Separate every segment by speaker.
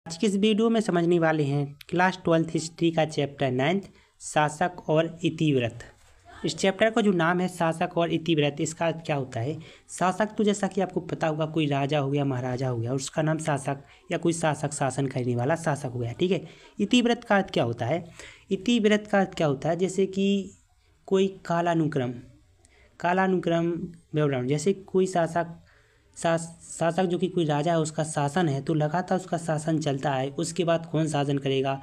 Speaker 1: आज की इस वीडियो में समझने वाले हैं क्लास 12th हिस्ट्री का चैप्टर 9 शासक और इतिवृत्त। इस चैप्टर का जो नाम है शासक और इतिवृत्त, इसका क्या होता है। शासक तो जैसा कि आपको पता होगा कोई राजा हो गया, महाराजा हो गया, उसका नाम शासक, या कोई शासक शासन करने वाला शासक हो गया, ठीक है। इतिवृत्त का अर्थ क्या होता है। इतिवृत्त का अर्थ क्या होता है, जैसे कि कोई कालानुक्रम विवरण, जैसे कोई शासक जो कि कोई राजा है, उसका शासन है तो लगातार उसका शासन चलता है, उसके बाद कौन शासन करेगा,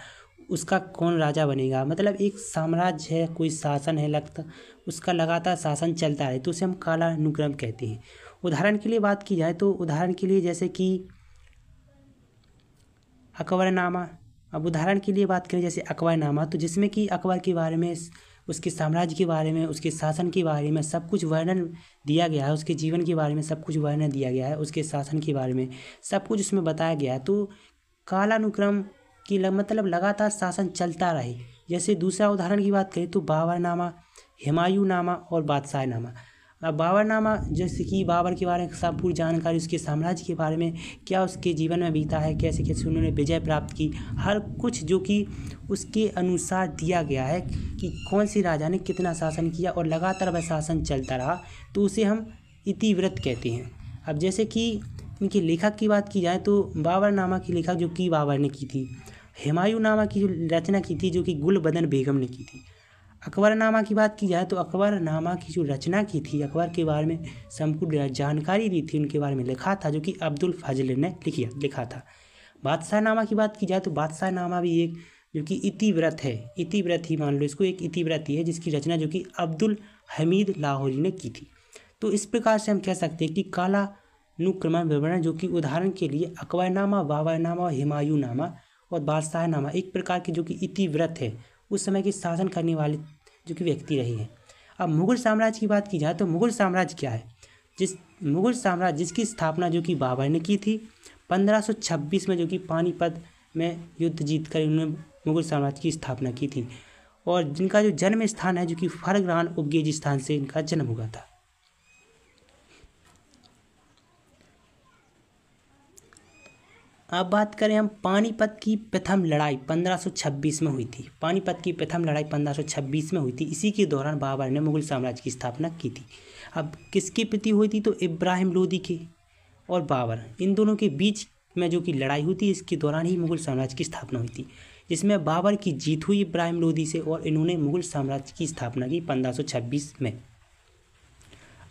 Speaker 1: उसका कौन राजा बनेगा, मतलब एक साम्राज्य है, कोई शासन है, लगता उसका लगातार शासन चलता है तो उसे हम कालानुक्रम कहते हैं। उदाहरण के लिए बात की जाए तो उदाहरण के लिए जैसे कि अकबरनामा। अब उदाहरण के लिए बात करें जैसे अकबरनामा, तो जिसमें कि अकबर के बारे में, उसके साम्राज्य के बारे में, उसके शासन के बारे में सब कुछ वर्णन दिया गया है, उसके जीवन के बारे में सब कुछ वर्णन दिया गया है, उसके शासन के बारे में सब कुछ उसमें बताया गया है। तो कालानुक्रम की मतलब लगातार शासन चलता रहे। जैसे दूसरा उदाहरण की बात करें तो बाबरनामा, हुमायूंनामा और बादशाहनामा। अब बाबरनामा जैसे कि बाबर के बारे में सब पूरी जानकारी, उसके साम्राज्य के बारे में, क्या उसके जीवन में बीता है, कैसे कैसे उन्होंने विजय प्राप्त की, हर कुछ जो कि उसके अनुसार दिया गया है कि कौन सी राजा ने कितना शासन किया और लगातार वह शासन चलता रहा, तो उसे हम इतिवृत्त कहते हैं। अब जैसे कि इनके लेखक की बात की जाए तो बाबरनामा की लेखक जो कि बाबर ने की थी, हुमायूंनामा की जो रचना की थी जो कि गुलबदन बेगम ने की थी। अकबरनामा की बात की जाए तो अकबरनामा की जो रचना की थी, अकबर के बारे में संपूर्ण जानकारी दी थी, उनके बारे में लिखा था जो कि अब्दुल फजल ने लिखा था। बादशाहनामा की बात की जाए तो बादशाहनामा भी एक जो कि इतिवृत्त है, इतिवृत्त ही मान लो इसको, एक इतिवृत्त ही है जिसकी रचना जो कि अब्दुल हमीद लाहौरी ने की थी। तो इस प्रकार से हम कह सकते हैं कि कालानुक्रम विवरण जो कि उदाहरण के लिए अकबरनामा, बाबरनामा, हुमायूंनामा और बादशाहनामा एक प्रकार के जो कि इतिवृत्त है, उस समय के शासन करने वाले जो कि व्यक्ति रहे हैं। अब मुगल साम्राज्य की बात की जाए तो मुगल साम्राज्य क्या है। मुगल साम्राज्य जिसकी स्थापना जो कि बाबर ने की थी 1526 में, जो कि पानीपत में युद्ध जीत कर उन्होंने मुगल साम्राज्य की स्थापना की थी, और जिनका जो जन्म स्थान है जो कि फरगरान उज़्बेकिस्तान से इनका जन्म हुआ था। अब बात करें हम पानीपत की प्रथम लड़ाई 1526 में हुई थी। पानीपत की प्रथम लड़ाई 1526 में हुई थी। इसी के दौरान बाबर ने मुगल साम्राज्य की स्थापना की थी। अब किसके प्रति हुई थी, तो इब्राहिम लोदी के और बाबर, इन दोनों के बीच में जो कि लड़ाई हुई थी, इसके दौरान ही मुगल साम्राज्य की स्थापना हुई थी, जिसमें बाबर की जीत हुई इब्राहिम लोदी से और इन्होंने मुगल साम्राज्य की स्थापना की 1526 में।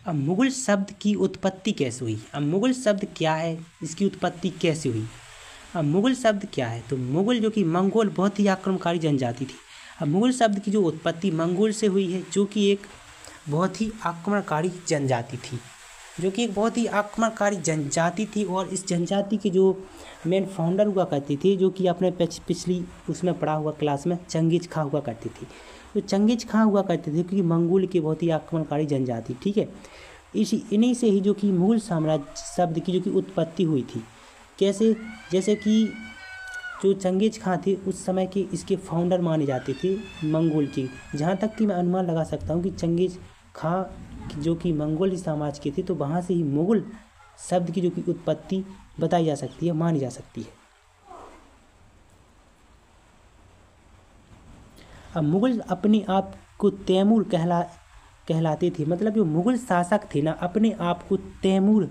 Speaker 1: अब मुगल शब्द की उत्पत्ति कैसे हुई। अब मुगल शब्द क्या है, इसकी उत्पत्ति कैसे हुई। अब मुगल शब्द क्या है, तो मुगल जो कि मंगोल बहुत ही आक्रमणकारी जनजाति थी। अब मुगल शब्द की जो उत्पत्ति मंगोल से हुई है, जो कि एक बहुत ही आक्रमणकारी जनजाति थी, और इस जनजाति के जो मेन फाउंडर हुआ करते थे, जो कि अपने पिछली उसमें पढ़ा हुआ क्लास में चंगेज खां हुआ करते थे। तो चंगेज खां हुआ करते थे क्योंकि मंगोल की बहुत ही आक्रमणकारी जनजाति, ठीक है। इन्हीं से ही जो कि मुगल साम्राज्य शब्द की जो कि उत्पत्ति हुई थी। कैसे, जैसे कि जो चंगेज खां थे उस समय के इसके फाउंडर माने जाते थे मंगोल के। जहाँ तक कि मैं अनुमान लगा सकता हूँ कि चंगेज खां जो कि मंगोल साम्राज्य के थे, तो वहाँ से ही मुगल शब्द की जो कि उत्पत्ति बताई जा सकती है, मानी जा सकती है। अब मुगल अपने आप को तैमूर कहलाते थे, मतलब जो मुगल शासक थे ना, अपने आप को तैमूर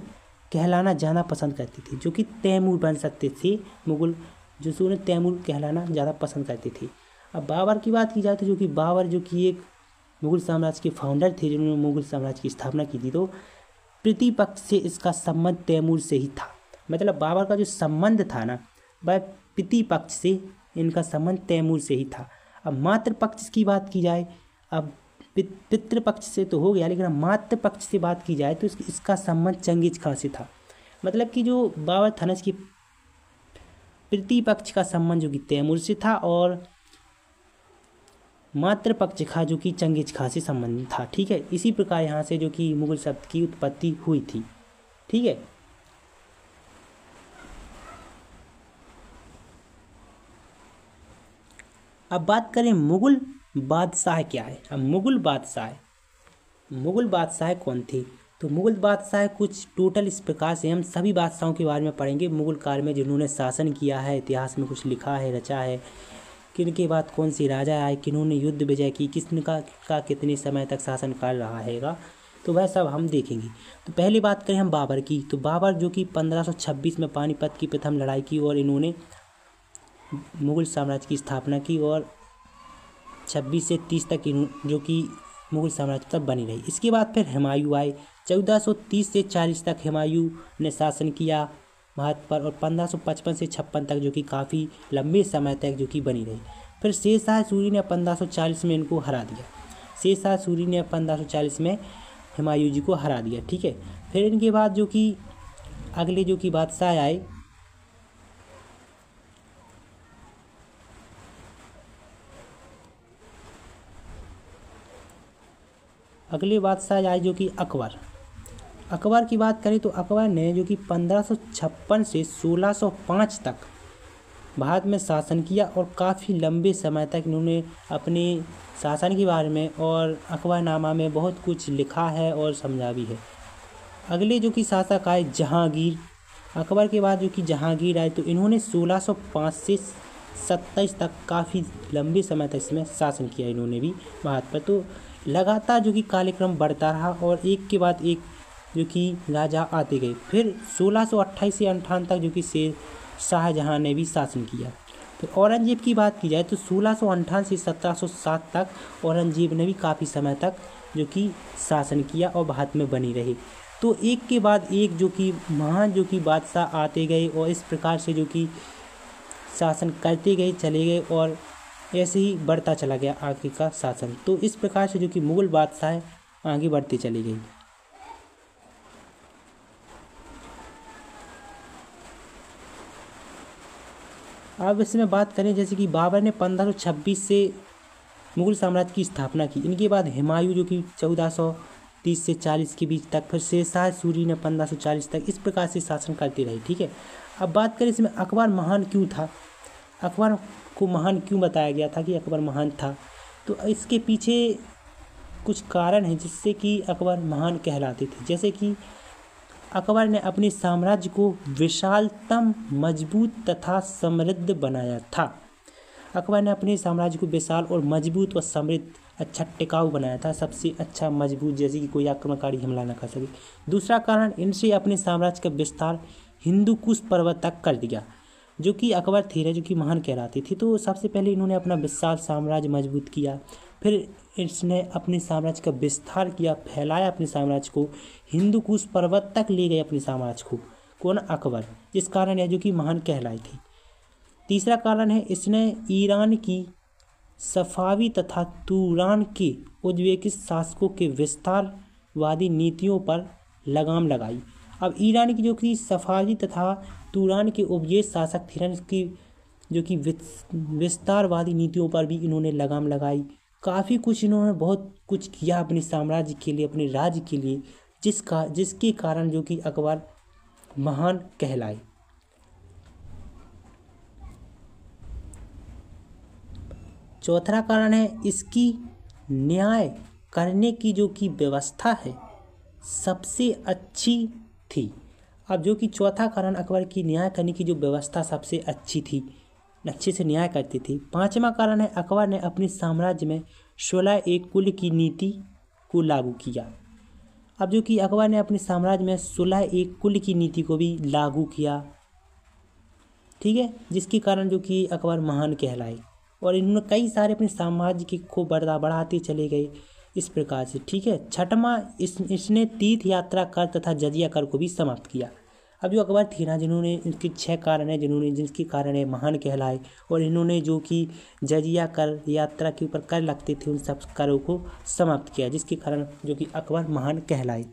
Speaker 1: कहलाना ज़्यादा पसंद करते थे, जो कि तैमूर बन सकते थे मुगल, जो उन्हें तैमूर कहलाना ज़्यादा पसंद करते थे। अब बाबर की बात की जाए तो जो कि बाबर जो कि एक मुगल साम्राज्य के फाउंडर थे, जिन्होंने मुगल साम्राज्य की स्थापना की थी, तो प्रतिपक्ष से इसका संबंध तैमूर से ही था। मतलब बाबर का जो संबंध था ना, वह प्रतिपक्ष से इनका संबंध तैमूर से ही था। अब मातृपक्ष की बात की जाए, अब पितृपक्ष से तो हो गया, लेकिन मातृ पक्ष से बात की जाए तो इसका संबंध चंगेज खां से था। मतलब कि जो बाबर था ना, इसकी प्रतिपक्ष का संबंध जो कि तैमूर से था, और मातृपक्ष का जो कि चंगेज खां से संबंध था, ठीक है। इसी प्रकार यहाँ से जो कि मुगल शब्द की उत्पत्ति हुई थी, ठीक है। अब बात करें मुगल बादशाह क्या है। अब मुगल बादशाह कौन थे, तो तो मुग़ल बादशाह कुछ टोटल इस प्रकार से हम सभी बादशाहों के बारे में पढ़ेंगे मुग़ल काल में जिन्होंने शासन किया है, इतिहास में कुछ लिखा है, रचा है, किन के बाद कौन से राजा आए, किन्होंने युद्ध विजय की, का कितने समय तक शासनकाल रहा हैगा, तो वह सब हम देखेंगे। तो पहली बात करें हम बाबर की, तो बाबर जो कि 1526 में पानीपत की प्रथम लड़ाई की और इन्होंने मुग़ल साम्राज्य की स्थापना की और 26 से 30 तक जो कि मुग़ल साम्राज्य तक बनी रही। इसके बाद फिर हुमायूं आए, 1430 से 40 तक हुमायूं ने शासन किया भारत पर और 1555 से 56 तक जो कि काफ़ी लंबे समय तक जो कि बनी रही। फिर शेरशाह सूरी ने 1540 में इनको हरा दिया। शेरशाह सूरी ने 1540 में हुमायूं जी को हरा दिया, ठीक है। फिर इनके बाद जो कि अगले जो कि बादशाह आए, जो कि अकबर की बात करें तो अकबर ने जो कि 1556 से 1605 तक भारत में शासन किया और काफ़ी लंबे समय तक इन्होंने अपने शासन के बारे में और अकबरनामा में बहुत कुछ लिखा है और समझा भी है। अगले जो कि शासक आए जहांगीर, अकबर के बाद जो कि जहांगीर आए तो इन्होंने 1605 से 27 तक काफ़ी लंबे समय तक इसमें शासन किया इन्होंने भी भारत पर। तो लगातार जो कि कार्यक्रम बढ़ता रहा और एक के बाद एक जो कि राजा आते गए। फिर 1628 से 58 तक जो कि शेर शाहजहाँ ने भी शासन किया। फिर औरंगजेब की बात की जाए तो 1658 से 1707 तक औरंगजेब ने भी काफ़ी समय तक जो कि शासन किया और भारत में बनी रही। तो एक के बाद एक जो कि महान जो कि बादशाह आते गए और इस प्रकार से जो कि शासन करते गए चले गए और ऐसे ही बढ़ता चला गया आगे का शासन। तो इस प्रकार से जो कि मुग़ल बादशाह आगे बढ़ते चले गए। अब इसमें बात करें जैसे कि बाबर ने 1526 से मुग़ल साम्राज्य की स्थापना की। इनके बाद हुमायूं जो कि 1430 से 40 के बीच तक, फिर शेरशाह सूरी ने 1540 तक, इस प्रकार से शासन करते रहे, ठीक है। अब बात करें इसमें अकबर महान क्यों था, अकबर को महान क्यों बताया गया था कि अकबर महान था, तो इसके पीछे कुछ कारण हैं जिससे कि अकबर महान कहलाते थे। जैसे कि अकबर ने अपने साम्राज्य को विशालतम, मजबूत तथा समृद्ध बनाया था। अकबर ने अपने साम्राज्य को विशाल और मजबूत और समृद्ध, अच्छा टिकाऊ बनाया था, सबसे अच्छा मजबूत, जैसे कि कोई आक्रमणकारी हमला न कर सके। दूसरा कारण, इनसे अपने साम्राज्य का विस्तार हिंदू कुश पर्वत तक कर दिया। जो कि अकबर थे जो कि महान कहलाते थे। तो सबसे पहले इन्होंने अपना विशाल साम्राज्य मजबूत किया, फिर इसने अपने साम्राज्य का विस्तार किया, फैलाया अपने साम्राज्य को, हिंदू कुश पर्वत तक ले गए अपने साम्राज्य को, कौन, अकबर। इस कारण है जो कि महान कहलाए थे। तीसरा कारण है, इसने ईरान की सफावी तथा तुरान के उज़्बेक शासकों के विस्तारवादी नीतियों पर लगाम लगाई। अब ईरान की जो कि सफावी तथा तुरान के उज़्बेक शासक थे, इसकी जो कि विस्तारवादी नीतियों पर भी इन्होंने लगाम लगाई। काफ़ी कुछ इन्होंने बहुत कुछ किया अपने साम्राज्य के लिए, अपने राज्य के लिए, जिसके कारण जो कि अकबर महान कहलाए। चौथा कारण है, इसकी न्याय करने की जो कि व्यवस्था है सबसे अच्छी थी। अब जो कि चौथा कारण, अकबर की न्याय करने की जो व्यवस्था सबसे अच्छी थी, अच्छे से न्याय करते थे। पांचवा कारण है, अकबर ने अपने साम्राज्य में 16 कुल की नीति को लागू किया। अब जो कि अकबर ने अपने साम्राज्य में 16 कुल की नीति को भी लागू किया, ठीक है, जिसके कारण जो कि अकबर महान कहलाए। और इन्होंने कई सारे अपने साम्राज्य को बढ़ाते चले गए इस प्रकार से, ठीक है। छठवां, इसने तीर्थ यात्रा कर तथा जजिया कर को भी समाप्त किया। अब जो अकबर थे ना, जिन्होंने, इनके 6 कारण है जिनके कारण है महान कहलाए, और इन्होंने जो कि जजिया कर, यात्रा के ऊपर कर लगते थे, उन सब करों को समाप्त किया, जिसके कारण जो कि अकबर महान कहलाए।